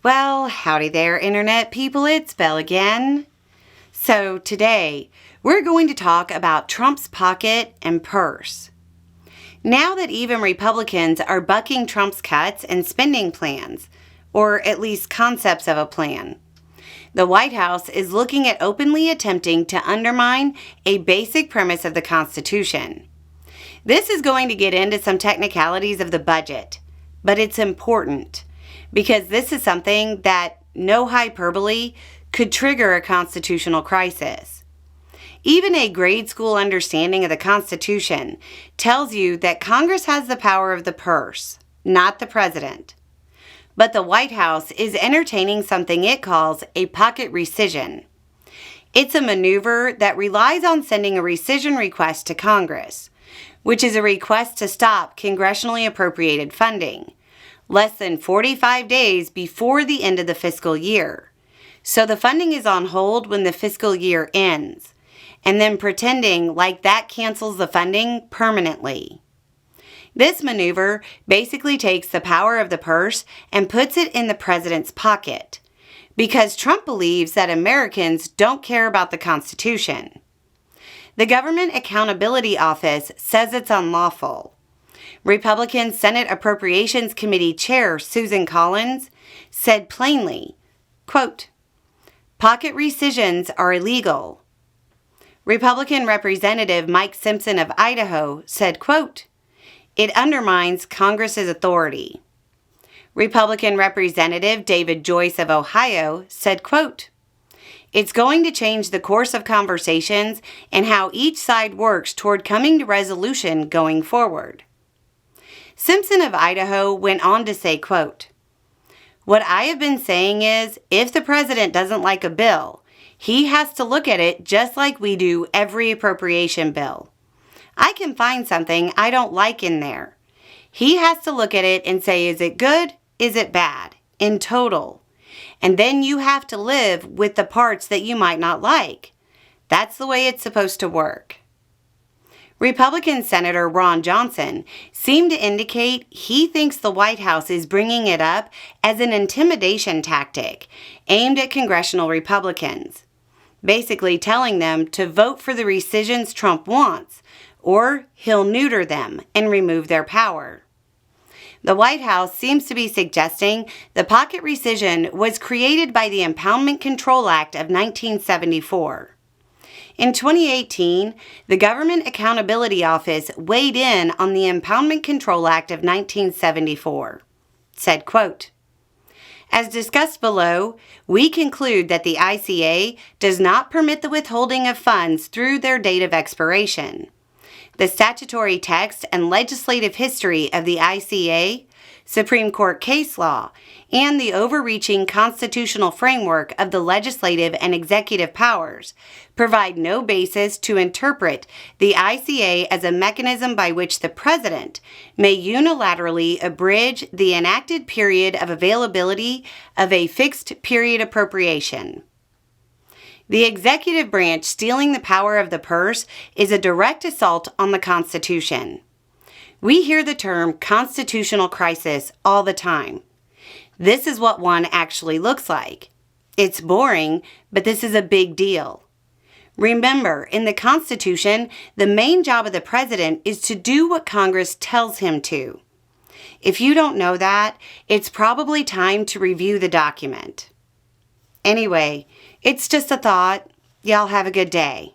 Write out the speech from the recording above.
Well, howdy there, Internet people. It's Belle again. So today, we're going to talk about Trump's pocket and purse. Now that even Republicans are bucking Trump's cuts and spending plans, or at least concepts of a plan, the White House is looking at openly attempting to undermine a basic premise of the Constitution. This is going to get into some technicalities of the budget, but it's important because this is something that, no hyperbole, could trigger a constitutional crisis. Even a grade school understanding of the Constitution tells you that Congress has the power of the purse, not the president. But the White House is entertaining something it calls a pocket rescission. It's a maneuver that relies on sending a rescission request to Congress, which is a request to stop congressionally appropriated funding, less than 45 days before the end of the fiscal year. So the funding is on hold when the fiscal year ends, and then pretending like that cancels the funding permanently. This maneuver basically takes the power of the purse and puts it in the president's pocket, because Trump believes that Americans don't care about the Constitution. The Government Accountability Office says it's unlawful. Republican Senate Appropriations Committee Chair Susan Collins said plainly, quote, "Pocket rescissions are illegal." Republican Representative Mike Simpson of Idaho said, quote, "It undermines Congress's authority." Republican Representative David Joyce of Ohio said, quote, "It's going to change the course of conversations and how each side works toward coming to resolution going forward." Simpson of Idaho went on to say, quote, "What I have been saying is, if the president doesn't like a bill, he has to look at it just like we do every appropriation bill. I can find something I don't like in there. He has to look at it and say, is it good? Is it bad? In total. And then you have to live with the parts that you might not like. That's the way it's supposed to work." Republican Senator Ron Johnson seemed to indicate he thinks the White House is bringing it up as an intimidation tactic aimed at congressional Republicans, basically telling them to vote for the rescissions Trump wants, or he'll neuter them and remove their power. The White House seems to be suggesting the pocket rescission was created by the Impoundment Control Act of 1974. In 2018, the Government Accountability Office weighed in on the Impoundment Control Act of 1974. Said, quote, "As discussed below, we conclude that the ICA does not permit the withholding of funds through their date of expiration. The statutory text and legislative history of the ICA, Supreme Court case law, and the overreaching constitutional framework of the legislative and executive powers provide no basis to interpret the ICA as a mechanism by which the president may unilaterally abridge the enacted period of availability of a fixed period appropriation. The executive branch stealing the power of the purse is a direct assault on the Constitution. We hear the term constitutional crisis all the time. This is what one actually looks like. It's boring, but this is a big deal. Remember, in the Constitution, the main job of the president is to do what Congress tells him to. If you don't know that, it's probably time to review the document. Anyway, it's just a thought. Y'all have a good day.